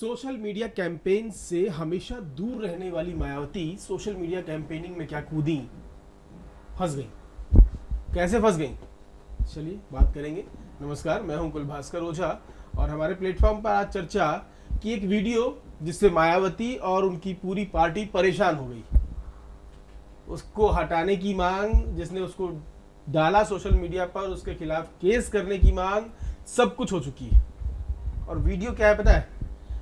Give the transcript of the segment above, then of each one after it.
Social media campaign से हमेशा दूर रहने वाली मायावती सोशल मीडिया कैंपेनिंग में क्या कूदी, फंस गई। कैसे फंस गई, चलिए बात करेंगे। नमस्कार, मैं हूं कुलभास्कर ओझा और हमारे प्लेटफॉर्म पर आज चर्चा की एक वीडियो जिससे मायावती और उनकी पूरी पार्टी परेशान हो गई। उसको हटाने की मांग, जिसने उसको डाला सोशल मीडिया पर, उसके खिलाफ केस करने की मांग, सब कुछ हो चुकी है। और वीडियो क्या है पता है?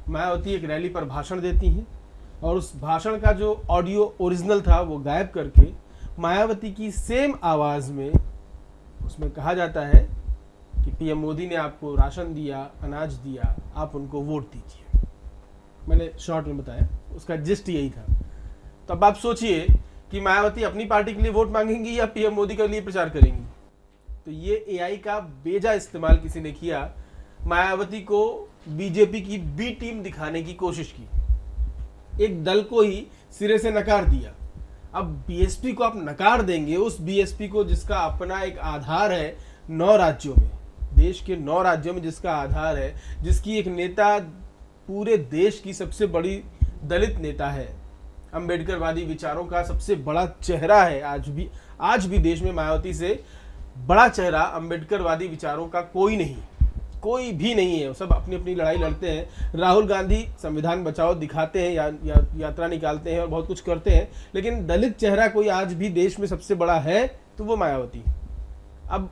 मायावती एक रैली पर भाषण देती हैं और उस भाषण का जो ऑडियो ओरिजिनल था वो गायब करके मायावती की सेम आवाज में उसमें कहा जाता है कि पीएम मोदी ने आपको राशन दिया, अनाज दिया, आप उनको वोट दीजिए। मैंने शॉर्ट में बताया, उसका जिस्ट यही था। तो अब आप सोचिए कि मायावती अपनी पार्टी के लिए वोट मांगेंगी या पीएम मोदी के लिए प्रचार करेंगी। तो ये एआई का बेजा इस्तेमाल किसी ने किया, मायावती को बीजेपी की बी टीम दिखाने की कोशिश की, एक दल को ही सिरे से नकार दिया। अब बीएसपी को आप नकार देंगे, उस बीएसपी को जिसका अपना एक आधार है 9 राज्यों में, देश के 9 राज्यों में जिसका आधार है, जिसकी एक नेता पूरे देश की सबसे बड़ी दलित नेता है, अंबेडकरवादी विचारों का सबसे बड़ा चेहरा है। आज भी देश में मायावती से बड़ा चेहरा अंबेडकरवादी विचारों का कोई भी नहीं है। सब अपनी अपनी लड़ाई लड़ते हैं। राहुल गांधी संविधान बचाओ दिखाते हैं, यात्रा निकालते हैं और बहुत कुछ करते हैं, लेकिन दलित चेहरा कोई आज भी देश में सबसे बड़ा है तो वो मायावती। अब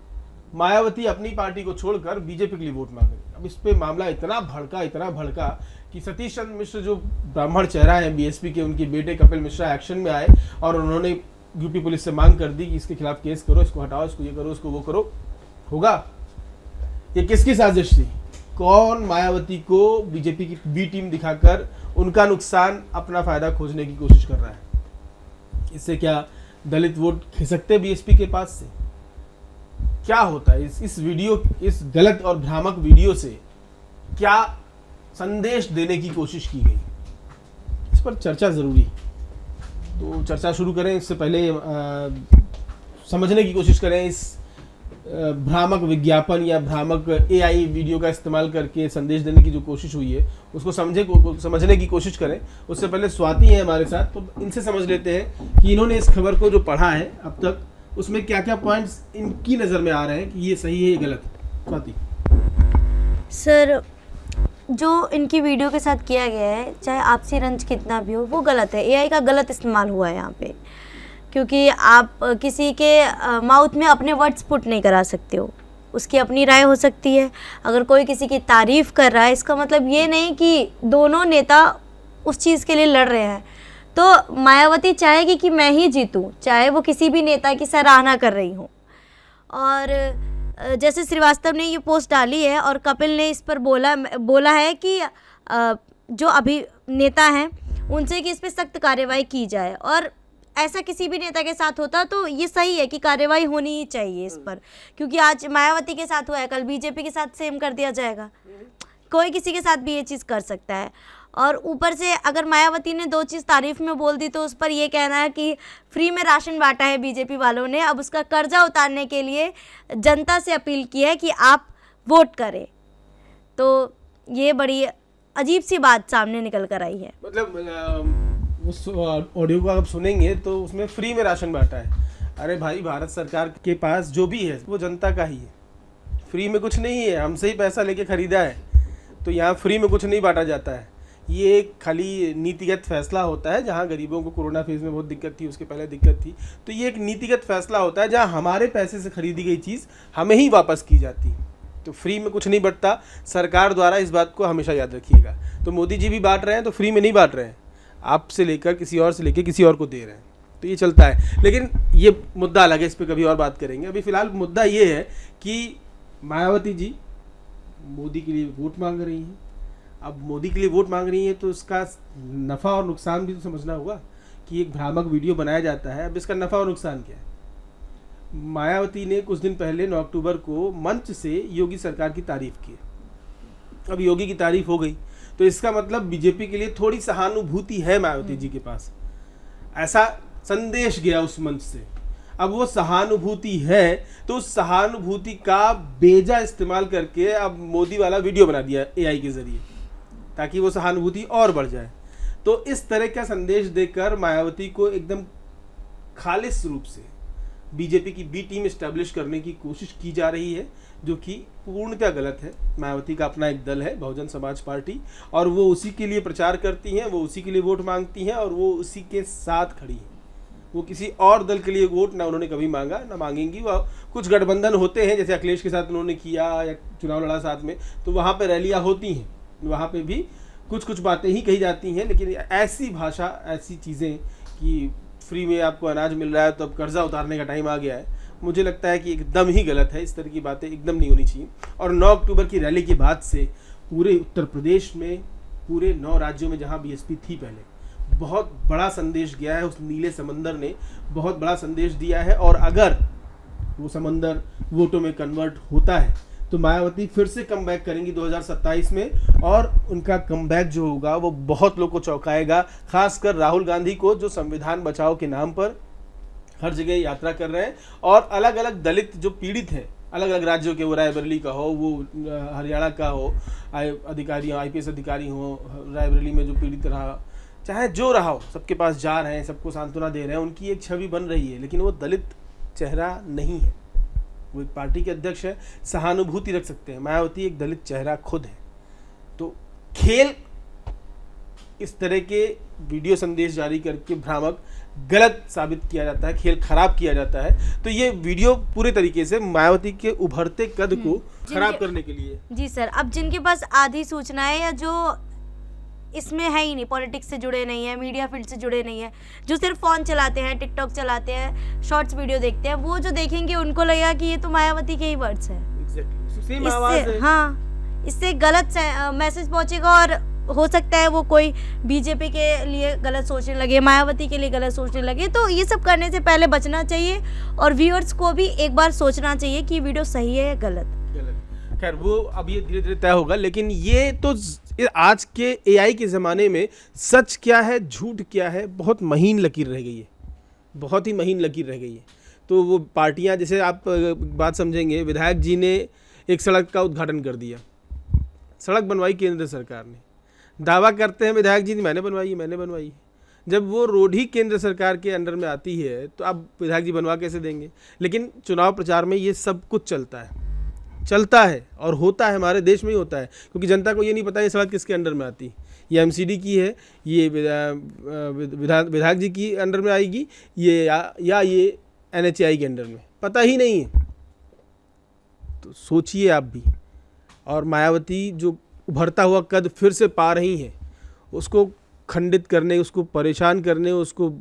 मायावती अपनी पार्टी को छोड़कर बीजेपी के लिए वोट मांग रही। अब इस पे मामला इतना भड़का कि सतीश चंद्र मिश्र जो ब्राह्मण चेहरा है बीएसपी के, उनके बेटे कपिल मिश्रा एक्शन में आए और उन्होंने यूपी पुलिस से मांग कर दी कि इसके खिलाफ केस करो, इसको हटाओ, इसको ये करो, इसको वो करो। होगा? ये किसकी साजिश थी? कौन मायावती को बीजेपी की बी टीम दिखाकर उनका नुकसान, अपना फायदा खोजने की कोशिश कर रहा है? इससे क्या दलित वोट खिसकते बीएसपी के पास से? क्या होता है इस गलत और भ्रामक वीडियो से क्या संदेश देने की कोशिश की गई? इस पर चर्चा जरूरी। तो चर्चा शुरू करें इससे पहले समझने की कोशिश करें इस भ्रामक विज्ञापन या भ्रामक एआई वीडियो का इस्तेमाल करके संदेश देने की जो कोशिश हुई है उसको समझने की कोशिश करें। उससे पहले स्वाति है हमारे साथ, तो इनसे समझ लेते हैं कि इन्होंने इस खबर को जो पढ़ा है अब तक, उसमें क्या क्या पॉइंट्स इनकी नज़र में आ रहे हैं कि ये सही है, ये गलत। स्वाति सर, जो इनकी वीडियो के साथ किया गया है, चाहे आपसी रंज कितना भी हो, वो गलत है। एआई का गलत इस्तेमाल हुआ है यहाँ पे, क्योंकि आप किसी के माउथ में अपने वर्ड्स पुट नहीं करा सकते हो। उसकी अपनी राय हो सकती है। अगर कोई किसी की तारीफ़ कर रहा है, इसका मतलब ये नहीं कि दोनों नेता उस चीज़ के लिए लड़ रहे हैं। तो मायावती चाहेगी कि मैं ही जीतूं, चाहे वो किसी भी नेता की सराहना कर रही हो। और जैसे श्रीवास्तव ने ये पोस्ट डाली है और कपिल ने इस पर बोला है कि जो अभी नेता हैं उनसे कि इस पर सख्त कार्रवाई की जाए, और ऐसा किसी भी नेता के साथ होता तो ये सही है कि कार्रवाई होनी ही चाहिए इस पर, क्योंकि आज मायावती के साथ हुआ है, कल बीजेपी के साथ सेम कर दिया जाएगा। कोई किसी के साथ भी ये चीज़ कर सकता है। और ऊपर से अगर मायावती ने 2 चीज़ तारीफ में बोल दी तो उस पर ये कहना है कि फ्री में राशन बांटा है बीजेपी वालों ने, अब उसका कर्जा उतारने के लिए जनता से अपील की है कि आप वोट करें। तो ये बड़ी अजीब सी बात सामने निकल कर आई है। मतलब उस ऑडियो को आप सुनेंगे तो उसमें फ्री में राशन बांटा है। अरे भाई, भारत सरकार के पास जो भी है वो जनता का ही है, फ्री में कुछ नहीं है। हमसे ही पैसा लेके खरीदा है, तो यहाँ फ्री में कुछ नहीं बांटा जाता है। ये एक खाली नीतिगत फैसला होता है। जहाँ गरीबों को कोरोना फेज में बहुत दिक्कत थी, उसके पहले दिक्कत थी, तो ये एक नीतिगत फैसला होता है जहाँ हमारे पैसे से खरीदी गई चीज़ हमें ही वापस की जाती है। तो फ्री में कुछ नहीं बंटता सरकार द्वारा, इस बात को हमेशा याद रखिएगा। तो मोदी जी भी बांट रहे हैं तो फ्री में नहीं बांट रहे हैं, आपसे लेकर किसी और से लेकर किसी और को दे रहे हैं, तो ये चलता है। लेकिन ये मुद्दा अलग है, इस पर कभी और बात करेंगे। अभी फिलहाल मुद्दा ये है कि मायावती जी मोदी के लिए वोट मांग रही हैं। अब मोदी के लिए वोट मांग रही हैं तो इसका नफ़ा और नुकसान भी तो समझना होगा कि एक भ्रामक वीडियो बनाया जाता है। अब इसका नफ़ा और नुकसान क्या है? मायावती ने कुछ दिन पहले 9 अक्टूबर को मंच से योगी सरकार की तारीफ की। अब योगी की तारीफ हो गई तो इसका मतलब बीजेपी के लिए थोड़ी सहानुभूति है मायावती जी के पास, ऐसा संदेश गया उस मंच से। अब वो सहानुभूति है तो उस सहानुभूति का बेजा इस्तेमाल करके अब मोदी वाला वीडियो बना दिया एआई के जरिए। ताकि वो सहानुभूति और बढ़ जाए। तो इस तरह का संदेश देकर मायावती को एकदम खालिस रूप से बीजेपी की बी टीम एस्टैब्लिश करने की कोशिश की जा रही है, जो कि पूर्णतः गलत है। मायावती का अपना एक दल है, बहुजन समाज पार्टी, और वो उसी के लिए प्रचार करती हैं, वो उसी के लिए वोट मांगती हैं और वो उसी के साथ खड़ी हैं। वो किसी और दल के लिए वोट ना उन्होंने कभी मांगा ना मांगेंगी। वह कुछ गठबंधन होते हैं, जैसे अखिलेश के साथ उन्होंने किया या चुनाव लड़ा साथ में, तो वहाँ पे रैलियाँ होती हैं, वहाँ पे भी कुछ बातें ही कही जाती हैं, लेकिन ऐसी भाषा, ऐसी चीज़ें कि फ्री में आपको अनाज मिल रहा है तो अब कर्जा उतारने का टाइम आ गया है, मुझे लगता है कि एकदम ही गलत है। इस तरह की बातें एकदम नहीं होनी चाहिए। और 9 अक्टूबर की रैली के बाद से पूरे उत्तर प्रदेश में, पूरे 9 राज्यों में जहाँ बीएसपी थी पहले, बहुत बड़ा संदेश गया है। उस नीले समंदर ने बहुत बड़ा संदेश दिया है, और अगर वो समंदर वोटों में कन्वर्ट होता है तो मायावती फिर से कमबैक करेंगी 2027 में, और उनका कमबैक जो होगा वो बहुत लोग को चौंकाएगा, खासकर राहुल गांधी को, जो संविधान बचाओ के नाम पर हर जगह यात्रा कर रहे हैं। और अलग अलग दलित जो पीड़ित हैं, अलग अलग राज्यों के, वो रायबरेली का हो, वो हरियाणा का हो, अधिकारी IPS अधिकारी हो, रायबरेली में जो पीड़ित रहा, चाहे जो रहा हो, सबके पास जा रहे हैं, सबको सांत्वना दे रहे हैं, उनकी एक छवि बन रही है। लेकिन वो दलित चेहरा नहीं है, वो एक पार्टी के अध्यक्ष है, सहानुभूति रख सकते हैं। मायावती एक दलित चेहरा खुद है। तो खेल इस तरह के वीडियो संदेश जारी करके भ्रामक, गलत साबित किया जाता है, खेल खराब किया जाता है। तो ये वीडियो पूरे तरीके से मायावती के उभरते कद को खराब करने के लिए। जी सर, अब जिनके पास आधी सूचनाएं या जो इसमें है ही नहीं, पॉलिटिक्स से जुड़े नहीं है, मीडिया फील्ड से जुड़े नहीं है, जो सिर्फ फ़ोन चलाते हैं, टिकटॉक चलाते हैं, शॉर्ट्स वीडियो देखते हैं, वो जो देखेंगे उनको लगेगा कि ये तो मायावती के ही वर्ड्स हैं। इससे हाँ, इससे गलत मैसेज पहुंचेगा, और हो सकता है वो कोई बीजेपी के लिए गलत सोचने लगे, मायावती के लिए गलत सोचने लगे। तो ये सब करने से पहले बचना चाहिए, और व्यूअर्स को भी एक बार सोचना चाहिए कि वीडियो सही है या गलत। खैर वो अब ये धीरे धीरे तय होगा, लेकिन ये तो आज के AI के ज़माने में सच क्या है, झूठ क्या है, बहुत महीन लकीर रह गई है, बहुत ही महीन लकीर रह गई है। तो वो पार्टियां, जैसे आप बात समझेंगे, विधायक जी ने एक सड़क का उद्घाटन कर दिया, सड़क बनवाई केंद्र सरकार ने, दावा करते हैं विधायक जी ने मैंने बनवाई। जब वो रोड ही केंद्र सरकार के अंडर में आती है तो आप विधायक जी बनवा कैसे देंगे? लेकिन चुनाव प्रचार में ये सब कुछ चलता है और होता है, हमारे देश में ही होता है, क्योंकि जनता को ये नहीं पता ये सड़क किसके अंडर में आती, ये MCD की है, ये विधायक जी की अंडर में आएगी, ये या ये NHAI के अंडर में, पता ही नहीं है। तो सोचिए आप भी। और मायावती जो उभरता हुआ कद फिर से पा रही हैं, उसको खंडित करने, उसको परेशान करने, उसको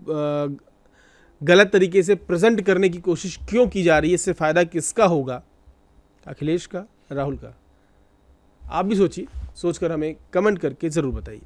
गलत तरीके से प्रेजेंट करने की कोशिश क्यों की जा रही है? इससे फ़ायदा किसका होगा? अखिलेश का, राहुल का? आप भी सोचिए, सोचकर हमें कमेंट करके ज़रूर बताइए।